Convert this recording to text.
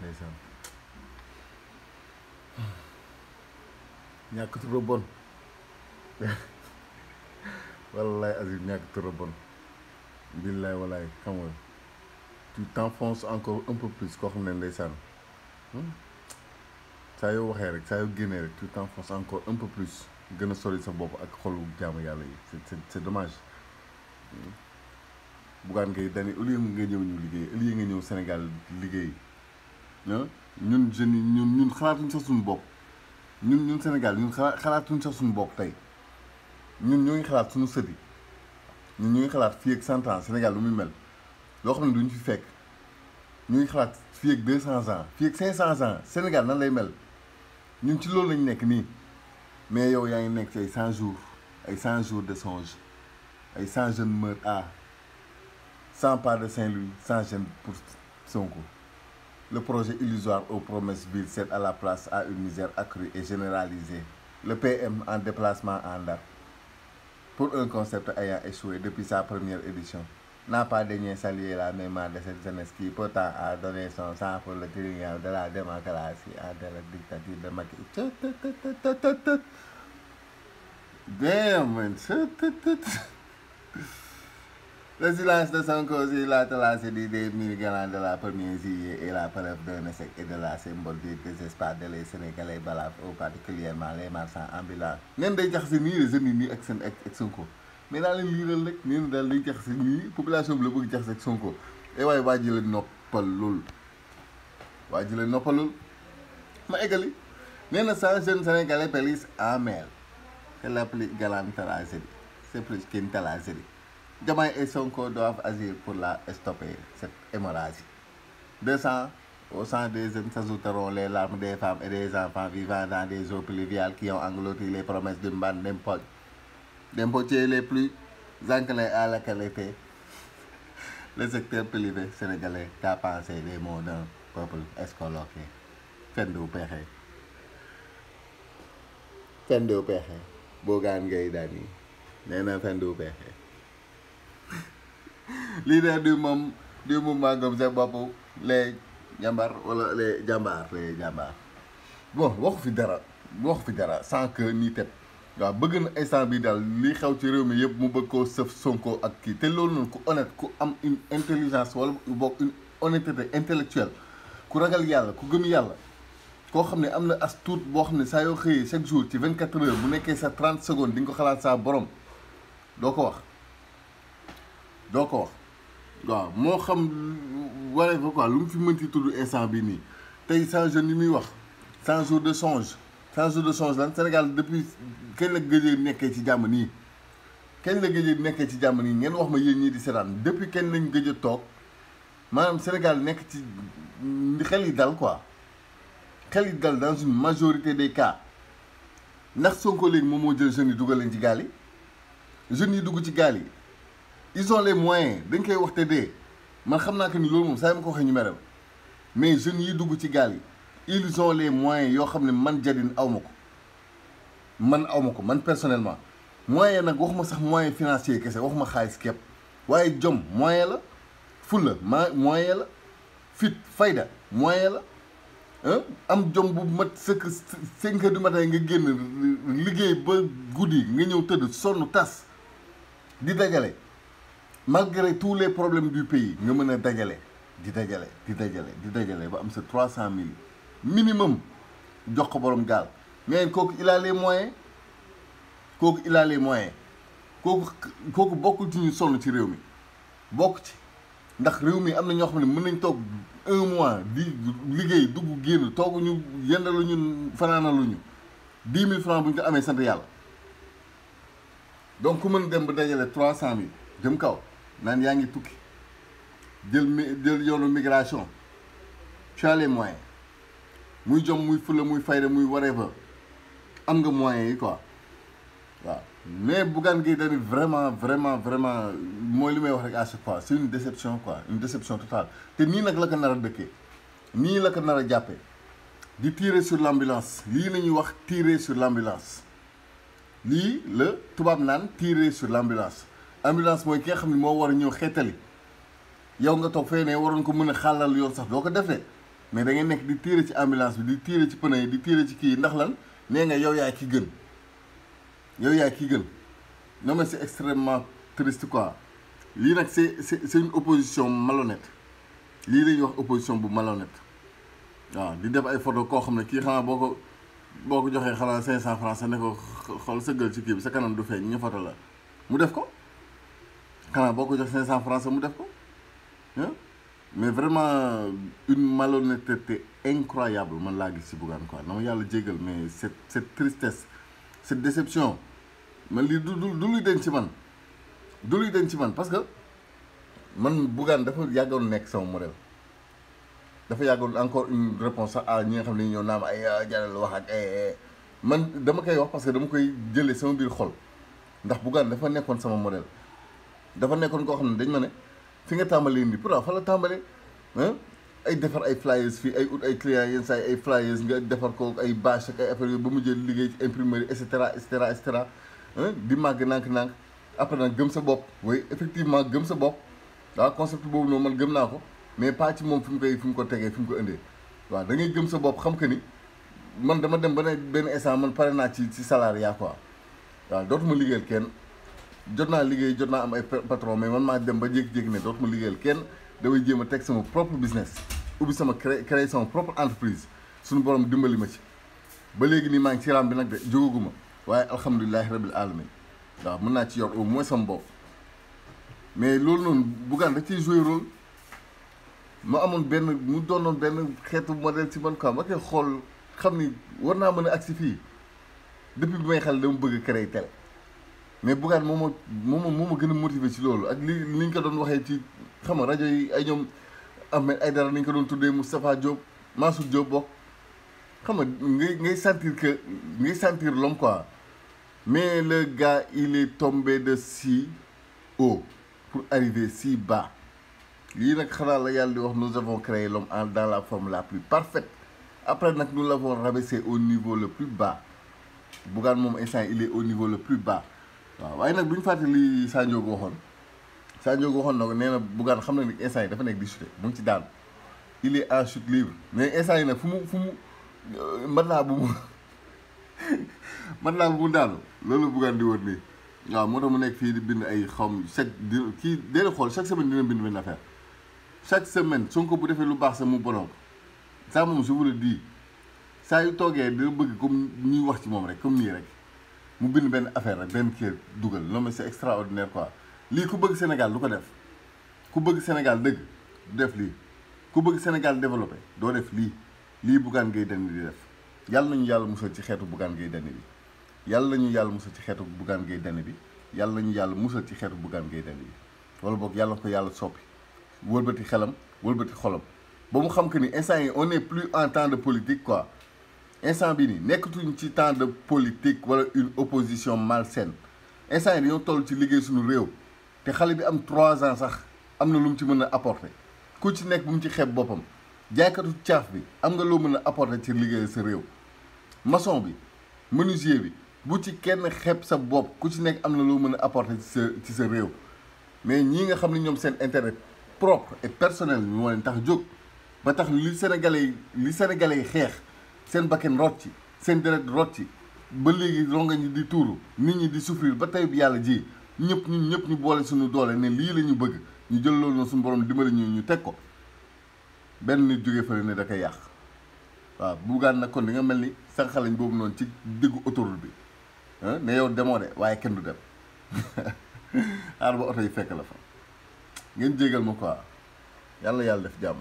ndeysaan ñàkk trop bon wallaay Azim ñàkk trop bon billaay wallaay xam nga tu t'enfonces encore un peu plus koo xam ne ndeysaan saa yoo waxee rek saa yoo génnee rek tu t'enfonces encore un peu plus gën a sori sa bopp ak xolu jaamu yàlla yi c'est dommage Bougane Gueye Dany au lieu nga ñëw ñu liggéey au lieu nga ñëw Sénégal liggéey ah ñun jeunes yi ñun xalaatuñ sax suñu bopp ñun Sénégal ñun xalaatuñ sax suñu bopp tey ñun ñoo ngi xalaat suñu sët yi ñun ñoo ngi xalaat fii ak 100 ans Sénégal lu muy mel loo xam ne duñ fi fekk ñu ngi xalaat fii ak 200 ans fii ak 500 ans Sénégal nan lay mel ñun ci loolu lañ nekk nii mais yow yaa ngi nekk ci ay 100 jours ay 100 jours de songe ay 100 jeunes meurent à 100 pas de Saint-Louis 100 jeunes pour Sonko. Le projet illusoire aux promesses vides cède à la place à une misère accrue et généralisée. Le PM en déplacement en date pour un concept ayant échoué depuis sa première édition n'a pas daigné saluer la mémoire de cette jeunesse qui pourtant a donné son sang pour le triomphe de la démocratie et de la dictature de Macky. Damn, man. Le silence de Sonko sur la tragédie des migrants de la première juillet est la preuve d'un échec et de la symbole du désespoir de les Sénégalais balafres, particulièrement les marchands ambulants. Ngeen day jaxase nii les jeunes yi nii ak Sonko mais naa leen liiral rek nee na daal day jaxase nii population bi la bëgg jaxase ak Sonko waaye waa ji la noppalul ma eggali nee na 100 jeunes Sénégalais périssent en mer c'est la plus grande tragédie c'est plus qu'une tragédie. Diomaye et Sonko doivent agir pour la stopper cette hémorragie. 200 au sang des jeunes s'ajouteront les larmes des femmes et des enfants vivant dans des eaux pluviales qui ont englouti les promesses d'une bande d'impotiers les plus enclins à la qualité. Le secteur privé sénégalais qu'a pensé les mots d'un peuple escoloqué. Fendu pexe Bougane Gueye Dany nee na fendu pexe leader du mouvement Gëm Sa Bopp les jàmbaar wala les jàmbaar bon waxu fi dara sans que ni teg waaw bëgg na instant bi daal li xew ci réew mi yëpp mu bëgg koo sëf Sonko ak kii te loolu noonu ku honnête ku am une intelligence wala boog une honnêteté intellectuelle ku ragal yàlla ku gëm yàlla koo xam ne am na as tuut boo xam ne saa yoo xëyee chaque jour ci 24 heures bu nekkee sa 30 secondes di nga ko xalaat saa borom doo ko wax waaw moo xam waree fa quoi lu mu fi mënti tudd instant bi nii tey 100 jeunes yi muy wax 100 jours de songe lan Sénégal depuis kañ la gëj a nekkee ci jàmm nii ngeen wax ma yéen ñii di seetaan depuis kañ lañ gëj a toog maanaam Sénégal nekk ci xel yi dal quoi xel yi dal dans une majorité des cas ndax Sonko léegi moom moo jël jeunes yi dugal leen ci gaal yi jeunes yi dugg ci gaal yi ils ont les moyens dañ koy wax te dee man xam naa que ni loolu moom saa yi ma ko waxee ñu merew mais jeunes yi dugg ci gaal yi ils ont les moyens yoo xam ne man Jadine aw ma ko man personnellement moyen nag waxuma sax moyen financier kese waxuma xaalis képp waaye jom moyen la fulla moyen la fit fayda moyen la am jom bu mat sëkk 5 heures du matin nga génn liggéey ba guddi nga ñëw tëdd sonn tas di dajale malgré tous les problèmes du pays nga mën a dajale di dajale ba am sa 300 000 minimum jox ko borom gaal mais kooku il a les moyens kooku bokkul ci ñu sonn ci réew mi bokk ci ndax réew mi am na ñoo xam ne mën nañ toog 1 mois di liggéey dugg génn tooguñu yendaluñu fanaanaluñu 10 000 francs bu ñu ko amee sant yàlla donc ku mën dem ba dajale 300 000 jëm kaw naan yaa ngi tukki jël yoonu migration tu as les moyens muy jom muy fulla muy fayda muy whatever am nga moyens yi quoi waaw mais Bougane Gueye Dany vraiment mooy li may wax rek à chaque fois c'est une déception quoi une déception totale te nii nag la ko nar a dëkkee nii la ko nar a jàppee di tirer sur l'ambulance lii la ñuy wax tirer sur l'ambulance lii la tubaab naan tirer sur l'ambulance mooy ki nga xam ne moo war a ñëw xeetali yow nga toog fee ne waroon ko mën a xàllal yoon sax doo ko defee mais da ngay nekk di tirer ci ambulance bi di tirer ci pneu yi di tirer ci kii yi ndax lan nee nga yow yaay ki gën yow yaay ki gën non mais c'est extrêmement triste quoi lii nag c'est une opposition malhonnête lii lañuy wax opposition bu malhonnête waaw di def ay photo koo xam ne kii xanaa boo ko joxee xanaa 500 francs sa ne ko xool sa gël ci kii bi sa kanam du feeñ ñu photo la mu def ko xanaa boo ko jox 500 francs sa mu def ko mais vraiment une malhonnêteté incroyable man laa gis ci Bougane quoi na ma yàlla jéggal mais cette tristesse cette déception man lii du luy den ci man du luy den ci man parce que man Bougane dafa yàggoon nekk sama modèle dafa yàggoon encore une réponse à ñi nga xam ne ñoo naam ay jaral wax ak man dama koy wax parce que dama koy jëlee sama biir xol ndax Bougane dafa nekkoon sama modèle dafa nekkoon koo xam ne dañ ma ne fi nga tàmbalee nii pourtant fa la tàmbalee ay defar ay flyers fii ay ut ay clients yenn saa ay flyers nga defar ko ay bâche ak ay affaires yooyu ba mu jël liggéey ci imprimerie et cetera et cetera et cetera di màgg nànk-nànk après nag gëm sa bopp oui effectivement gëm sa bopp waaw concept boobu noonu man gëm naa ko mais pas ci moom fi mu ko tegee fi mu ko indee waaw da ngay gëm sa bopp xam que ni man dama dem ba ne benn instant man pare naa ci salariat quoi waaw dootuma liggéeyal kenn jot naa liggéey jot naa am ay patron mais man maa dem ba jékki-jékki ne dootuma liggéeyal kenn damay jéem a teg sama propre business ubbi sama créer sama propre entreprise suñu borom dimbali ma ci ba léegi nii maa ngi ci ram bi nag de jógaguma waaye alhamdulilahi rabil alamin waaw mën naa ci yor au moins sama bopp mais loolu noonu Bougane da ciy jouer rôle mu amoon mu doonoon benn xeetu modèle ci man quoi ma koy xool xam ni war naa mën a agsi fii depuis bi may xel dama bëgg a créer télé mais Bougane moo ma gën a motiver ci loolu ak li ñu ko doon waxee ci xam nga rajo yi ay ñoom Ahmed Aïdara ni ñu ko doon tuddee Moustapha Diop Mansour Diop bokk xam nga ngay sentir l'homme quoi mais le gars il est tombé de si haut pour arriver si bas lii nag xanaa la yàlla di wax nous avons créé l'homme dans la forme la plus parfaite après nag nous l'avons rabaissé au niveau le plus bas Bougane moom instant il est au niveau le plus bas waaw waaye nag bu ñu fàtte li Sadio waxoon na ko nee na Bougane xam na ni instant yi dafa nekk di chuter mu ngi ci daan il est en chute libre mais instant yi nag fu mu mën naa bu mu daanu loolu Bougane di wër nii waaw moo tax mu nekk fii di bind ay xawm chaque semaine dina bind benn affaire chaque semaine Sonko bu defee lu baax sax mu bonoon ça moom je vous le dis saa yu toogee dina bëgg comme ñuy wax ci moom rek comme nii rek mu bind benn affaire rek benn kii dugal non mais c'est extraordinaire quoi lii ku bëgg Sénégal du ko def ku bëgg Sénégal dëgg du def lii ku bëgg Sénégal développé doo def lii Bougane Gueye Dany di def yàlla nañu yàlla musal ci xeetu Bougane Gueye Dany bi yàlla nañu yàlla musal ci xeetu Bougane Gueye Dany bi yàlla nañu yàlla musal ci xeetu Bougane Gueye Dany bi wala boog yàlla ko yàlla soppi wëlbati xelam wëlbati xolam ba mu xam que ni instant yi on n'est plus en temps de politique quoi instant bi nii nekkatuñ ci temps de politique wala une opposition malsaine instant yi dañoo toll ci liggéey suñu réew te xale bi am 3 ans sax am na lu mu ci mën a apporter ku ci nekk bu mu ci xeeb boppam jaaykatu caaf bi am nga loo mën a apporter ci liggéey sa réew maçon bi menuisier bi bu ci kenn xeeb sa bopp ku ci nekk am na loo mën a apporter ci sa réew mais ñii nga xam ne ñoom seen intérêt propre et personnel moo leen tax jóg ba tax li sénégalais yi xeex seen bakken rot ci seen deret rot ci ba léegi ronga ñi di tuuru nit ñi di souffrir ba tey bi yàlla ji ñun ñëpp ñu boole suñu doole ne lii la ñu bëgg ñu jël loolu na suñu borom dimbali ñu teg ko benn nit jógee fële ne da koy yàq waaw Bougane nag kon di nga mel ni sànqalañ boobu noonu ci diggu autoroute bi ne yow demoo de waaye kenn du dem xaar ba oto yi fekk la fa ngeen jégal ma quoi yàlla def jàmm